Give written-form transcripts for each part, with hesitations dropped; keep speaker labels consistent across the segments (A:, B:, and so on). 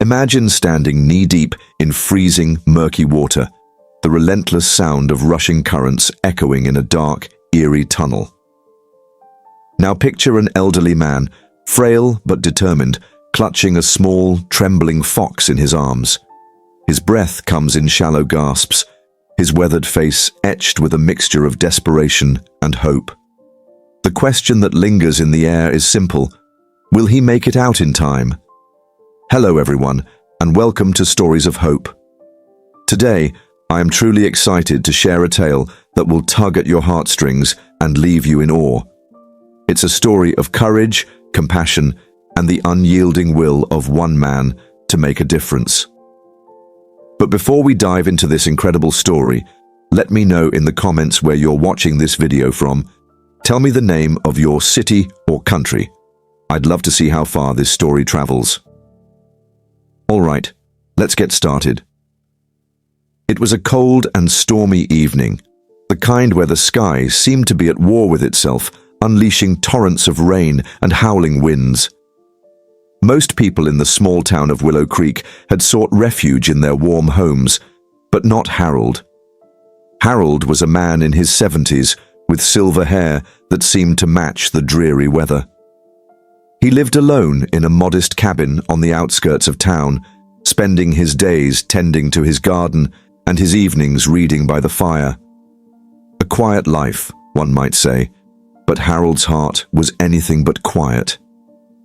A: Imagine standing knee-deep in freezing, murky water, the relentless sound of rushing currents echoing in a dark, eerie tunnel. Now picture an elderly man, frail but determined, clutching a small, trembling fox in his arms. His breath comes in shallow gasps, his weathered face etched with a mixture of desperation and hope. The question that lingers in the air is simple: will he make it out in time? Hello everyone, and welcome to Stories of Hope. Today, I am truly excited to share a tale that will tug at your heartstrings and leave you in awe. It's a story of courage, compassion, and the unyielding will of one man to make a difference. But before we dive into this incredible story, let me know in the comments where you're watching this video from. Tell me the name of your city or country. I'd love to see how far this story travels. All right, let's get started. It was a cold and stormy evening, the kind where the sky seemed to be at war with itself, unleashing torrents of rain and howling winds. Most people in the small town of Willow Creek had sought refuge in their warm homes, but not Harold. Harold was a man in his 70s with silver hair that seemed to match the dreary weather. He lived alone in a modest cabin on the outskirts of town, spending his days tending to his garden and his evenings reading by the fire. A quiet life, one might say, but Harold's heart was anything but quiet.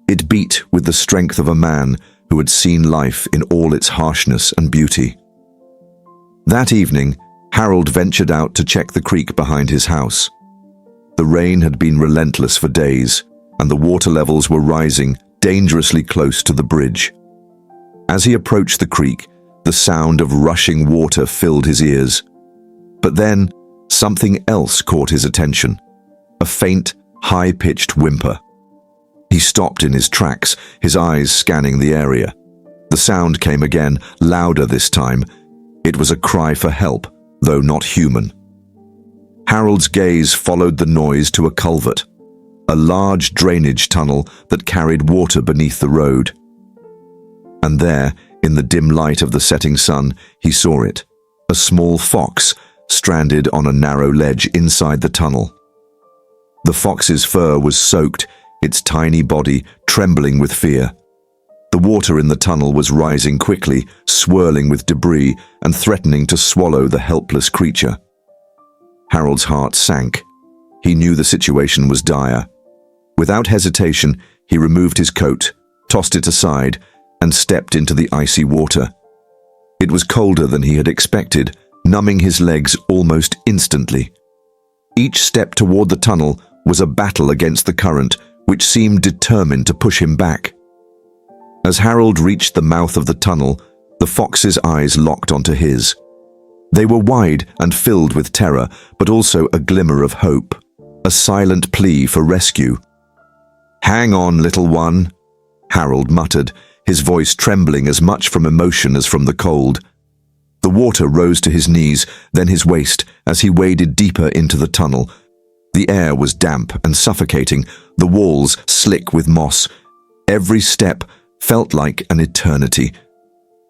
A: It beat with the strength of a man who had seen life in all its harshness and beauty. That evening, Harold ventured out to check the creek behind his house. The rain had been relentless for days, and the water levels were rising dangerously close to the bridge. As he approached the creek, the sound of rushing water filled his ears. But then, something else caught his attention: a faint, high-pitched whimper. He stopped in his tracks, his eyes scanning the area. The sound came again, louder this time. It was a cry for help, though not human. Harold's gaze followed the noise to a culvert, a large drainage tunnel that carried water beneath the road. And there, in the dim light of the setting sun, he saw it, a small fox stranded on a narrow ledge inside the tunnel. The fox's fur was soaked, its tiny body trembling with fear. The water in the tunnel was rising quickly, swirling with debris and threatening to swallow the helpless creature. Harold's heart sank. He knew the situation was dire. Without hesitation, he removed his coat, tossed it aside, and stepped into the icy water. It was colder than he had expected, numbing his legs almost instantly. Each step toward the tunnel was a battle against the current, which seemed determined to push him back. As Harold reached the mouth of the tunnel, the fox's eyes locked onto his. They were wide and filled with terror, but also a glimmer of hope, a silent plea for rescue. "Hang on, little one," Harold muttered, his voice trembling as much from emotion as from the cold. The water rose to his knees, then his waist, as he waded deeper into the tunnel. The air was damp and suffocating, the walls slick with moss. Every step felt like an eternity.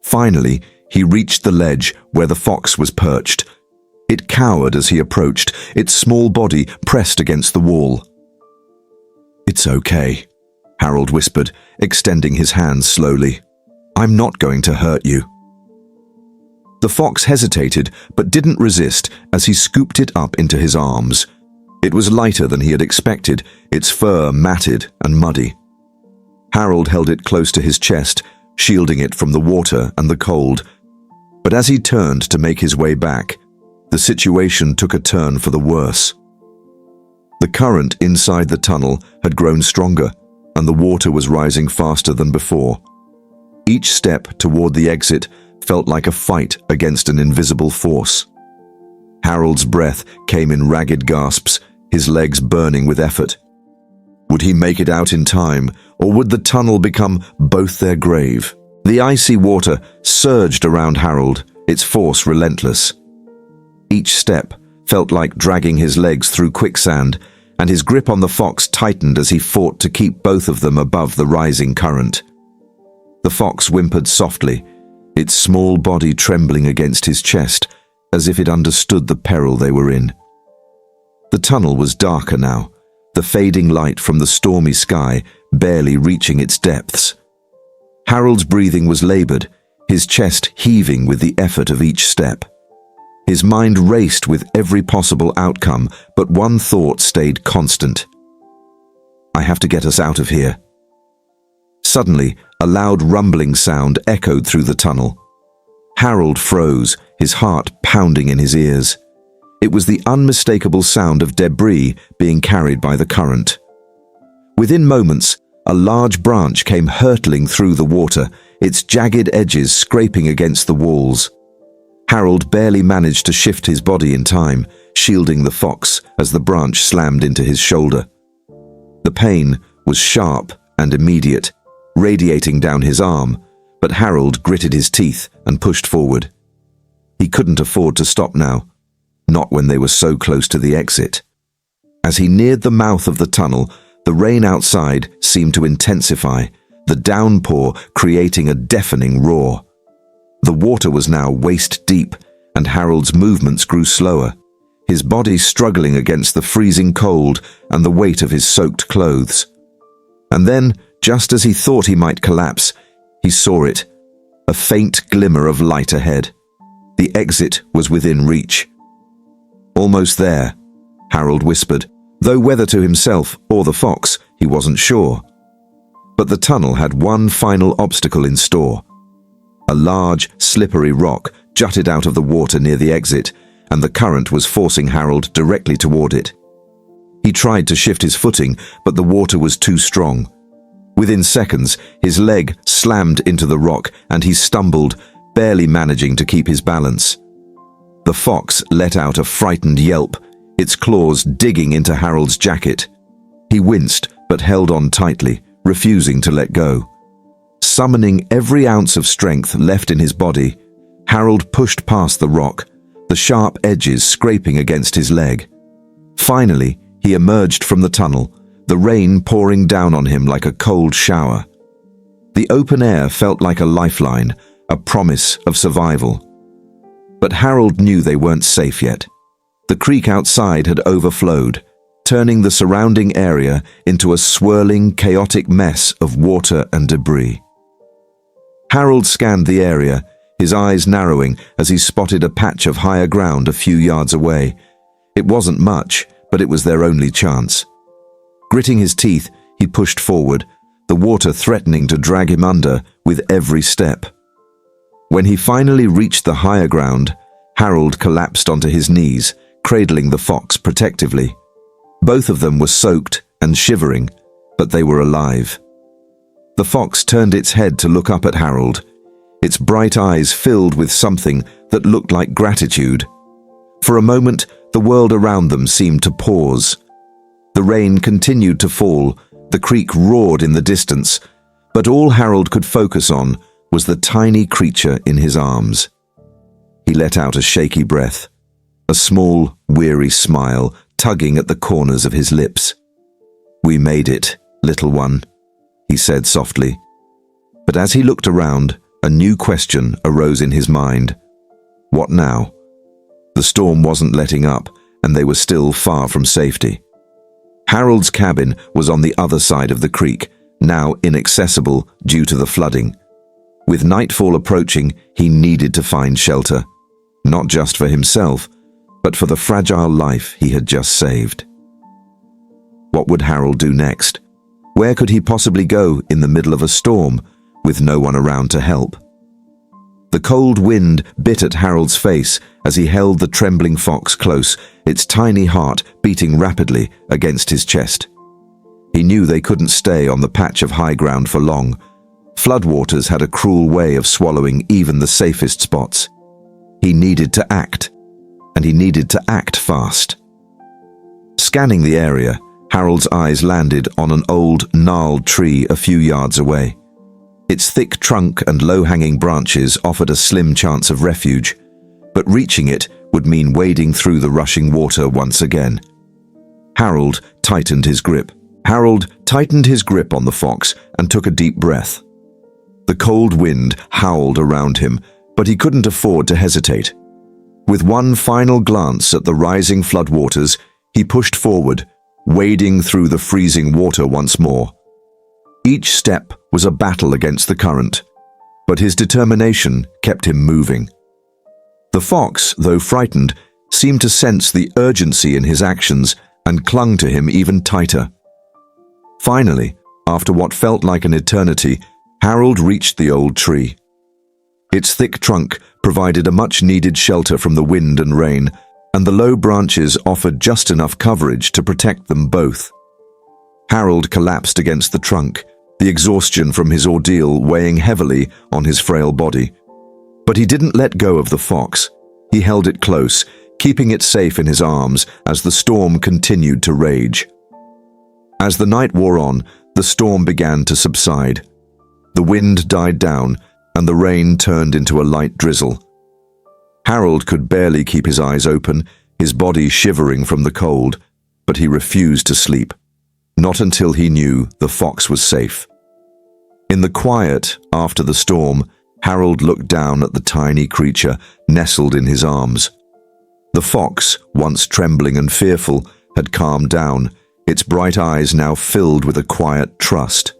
A: Finally, he reached the ledge where the fox was perched. It cowered as he approached, its small body pressed against the wall. "It's okay," Harold whispered, extending his hands slowly. "I'm not going to hurt you." The fox hesitated, but didn't resist as he scooped it up into his arms. It was lighter than he had expected, its fur matted and muddy. Harold held it close to his chest, shielding it from the water and the cold. But as he turned to make his way back, the situation took a turn for the worse. The current inside the tunnel had grown stronger, and the water was rising faster than before. Each step toward the exit felt like a fight against an invisible force. Harold's breath came in ragged gasps, his legs burning with effort. Would he make it out in time, or would the tunnel become both their grave? The icy water surged around Harold, its force relentless. Each step felt like dragging his legs through quicksand, and his grip on the fox tightened as he fought to keep both of them above the rising current. The fox whimpered softly, its small body trembling against his chest, as if it understood the peril they were in. The tunnel was darker now, the fading light from the stormy sky barely reaching its depths. Harold's breathing was labored, his chest heaving with the effort of each step. His mind raced with every possible outcome, but one thought stayed constant. I have to get us out of here. Suddenly, a loud rumbling sound echoed through the tunnel. Harold froze, his heart pounding in his ears. It was the unmistakable sound of debris being carried by the current. Within moments, a large branch came hurtling through the water, its jagged edges scraping against the walls. Harold barely managed to shift his body in time, shielding the fox as the branch slammed into his shoulder. The pain was sharp and immediate, radiating down his arm, but Harold gritted his teeth and pushed forward. He couldn't afford to stop now, not when they were so close to the exit. As he neared the mouth of the tunnel, the rain outside seemed to intensify, the downpour creating a deafening roar. The water was now waist-deep, and Harold's movements grew slower, his body struggling against the freezing cold and the weight of his soaked clothes. And then, just as he thought he might collapse, he saw it, a faint glimmer of light ahead. The exit was within reach. Almost there, Harold whispered, though whether to himself or the fox, he wasn't sure. But the tunnel had one final obstacle in store. A large, slippery rock jutted out of the water near the exit, and the current was forcing Harold directly toward it. He tried to shift his footing, but the water was too strong. Within seconds, his leg slammed into the rock and he stumbled, barely managing to keep his balance. The fox let out a frightened yelp, its claws digging into Harold's jacket. He winced but held on tightly, refusing to let go. Summoning every ounce of strength left in his body, Harold pushed past the rock, the sharp edges scraping against his leg. Finally, he emerged from the tunnel, the rain pouring down on him like a cold shower. The open air felt like a lifeline, a promise of survival. But Harold knew they weren't safe yet. The creek outside had overflowed, turning the surrounding area into a swirling, chaotic mess of water and debris. Harold scanned the area, his eyes narrowing as he spotted a patch of higher ground a few yards away. It wasn't much, but it was their only chance. Gritting his teeth, he pushed forward, the water threatening to drag him under with every step. When he finally reached the higher ground, Harold collapsed onto his knees, cradling the fox protectively. Both of them were soaked and shivering, but they were alive. The fox turned its head to look up at Harold, its bright eyes filled with something that looked like gratitude. For a moment, the world around them seemed to pause. The rain continued to fall, the creek roared in the distance, but all Harold could focus on was the tiny creature in his arms. He let out a shaky breath, a small, weary smile tugging at the corners of his lips. "We made it, little one," he said softly. But as he looked around, a new question arose in his mind. What now? The storm wasn't letting up, and they were still far from safety. Harold's cabin was on the other side of the creek, now inaccessible due to the flooding. With nightfall approaching, he needed to find shelter, not just for himself, but for the fragile life he had just saved. What would Harold do next? Where could he possibly go in the middle of a storm, with no one around to help? The cold wind bit at Harold's face as he held the trembling fox close, its tiny heart beating rapidly against his chest. He knew they couldn't stay on the patch of high ground for long. Floodwaters had a cruel way of swallowing even the safest spots. He needed to act, and he needed to act fast. Scanning the area, Harold's eyes landed on an old, gnarled tree a few yards away. Its thick trunk and low-hanging branches offered a slim chance of refuge, but reaching it would mean wading through the rushing water once again. Harold tightened his grip on the fox and took a deep breath. The cold wind howled around him, but he couldn't afford to hesitate. With one final glance at the rising floodwaters, he pushed forward, wading through the freezing water once more. Each step was a battle against the current, but his determination kept him moving. The fox, though frightened, seemed to sense the urgency in his actions and clung to him even tighter. Finally, after what felt like an eternity, Harold reached the old tree. Its thick trunk provided a much-needed shelter from the wind and rain, and the low branches offered just enough coverage to protect them both. Harold collapsed against the trunk, the exhaustion from his ordeal weighing heavily on his frail body. But he didn't let go of the fox. He held it close, keeping it safe in his arms as the storm continued to rage. As the night wore on, the storm began to subside. The wind died down, and the rain turned into a light drizzle. Harold could barely keep his eyes open, his body shivering from the cold, but he refused to sleep. Not until he knew the fox was safe. In the quiet after the storm, Harold looked down at the tiny creature nestled in his arms. The fox, once trembling and fearful, had calmed down, its bright eyes now filled with a quiet trust.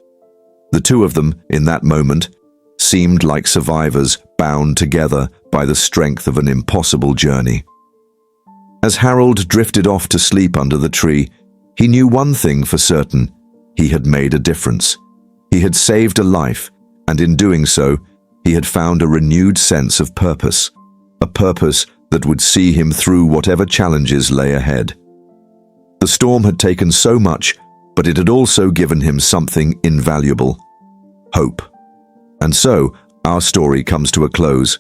A: The two of them, in that moment, seemed like survivors bound together by the strength of an impossible journey. As Harold drifted off to sleep under the tree, he knew one thing for certain: he had made a difference. He had saved a life, and in doing so, he had found a renewed sense of purpose, a purpose that would see him through whatever challenges lay ahead. The storm had taken so much, but it had also given him something invaluable: hope. And so, our story comes to a close.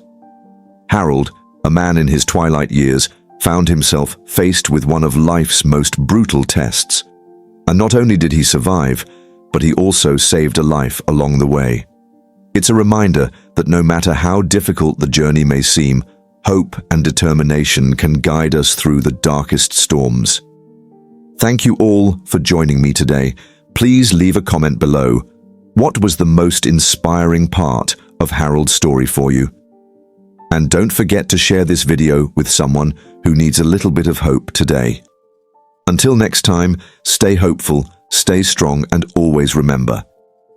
A: Harold, a man in his twilight years, found himself faced with one of life's most brutal tests. And not only did he survive, but he also saved a life along the way. It's a reminder that no matter how difficult the journey may seem, hope and determination can guide us through the darkest storms. Thank you all for joining me today. Please leave a comment below. What was the most inspiring part of Harold's story for you? And don't forget to share this video with someone who needs a little bit of hope today. Until next time, stay hopeful, stay strong, and always remember,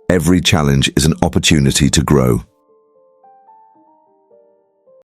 A: every challenge is an opportunity to grow.